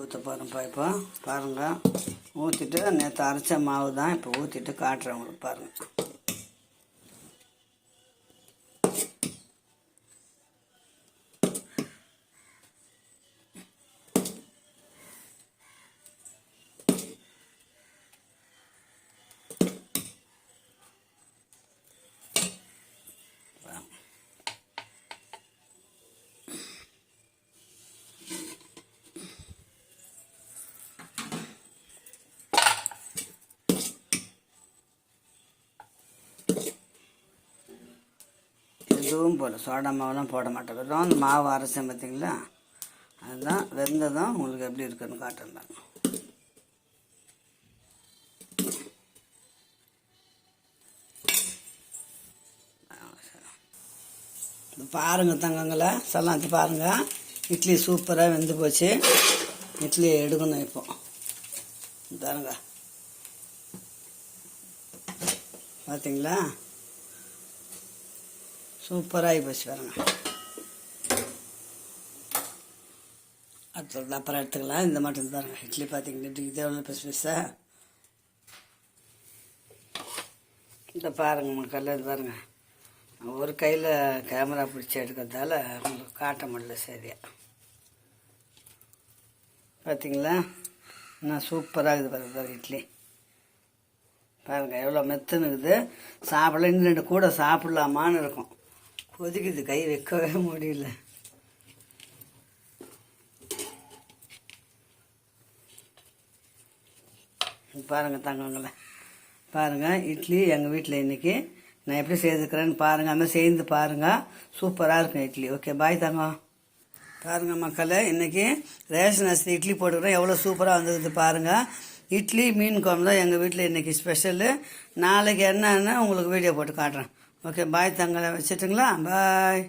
ஊற்ற போகிறேன்ப்பா இப்போ பாருங்கள். ஊற்றிட்டு நேற்று அரைச்ச மாவு தான் இப்போ ஊற்றிட்டு காட்டுறேன் உங்களுக்கு பாருங்கள். எதுவும் போடல, சோடா மாவுலாம் போட மாட்டேன். வெறும் அந்த மாவு அரைச்சேன் பார்த்தீங்களா, அதுதான் வெந்ததும் உங்களுக்கு எப்படி இருக்குன்னு காட்டுறேன் பாருங்க. பாருங்கள் தங்கங்களை சொல்லாத்து பாருங்கள். இட்லி சூப்பராக வெந்து போச்சு. இட்லி எடுக்கணும் இப்போ பாருங்க. பார்த்தீங்களா, சூப்பராகி போச்சு பாருங்க. அடுத்தது அப்புறம் எடுத்துக்கலாம். இந்த மட்டும் பாருங்க இட்லி பார்த்தீங்கன்னா இது எவ்வளோ பெருசாக. இந்த பாருங்க மக்கள், இது பாருங்க. ஒரு கையில் கேமரா பிடிச்சி எடுக்கிறதால உங்களுக்கு காட்ட முடியல சரியா. பார்த்தீங்களா, இன்னும் சூப்பராக இருக்குது பாருங்க இட்லி. பாருங்கள் எவ்வளோ மெத்துனுக்குது. சாப்பிடல, இன்னும் 2 கூட சாப்பிட்லாமான்னு இருக்கும். கொதிக்குது, கை வைக்கவே முடியல. பாருங்கள் தங்கங்களை, பாருங்கள் இட்லி எங்கள் வீட்டில் இன்றைக்கி நான் எப்படி செய்துக்கிறேன்னு பாருங்கள். அந்த மாதிரி செய்து பாருங்கள், சூப்பராக இருக்கும் இட்லி. ஓகே, பாய் தங்கம். பாருங்கள் மக்களே, இன்றைக்கி ரேஷன் அரிசி இட்லி போட்டுக்கிறேன். எவ்வளோ சூப்பராக வந்தது பாருங்கள். இட்லி மீன் குழம்பு தான் எங்கள் வீட்டில் இன்றைக்கி ஸ்பெஷலு. நாளைக்கு என்னன்னு உங்களுக்கு வீடியோ போட்டு காட்டுறேன். ஓகே, பாய் தங்களை, வச்சுட்டுங்களா, பாய்.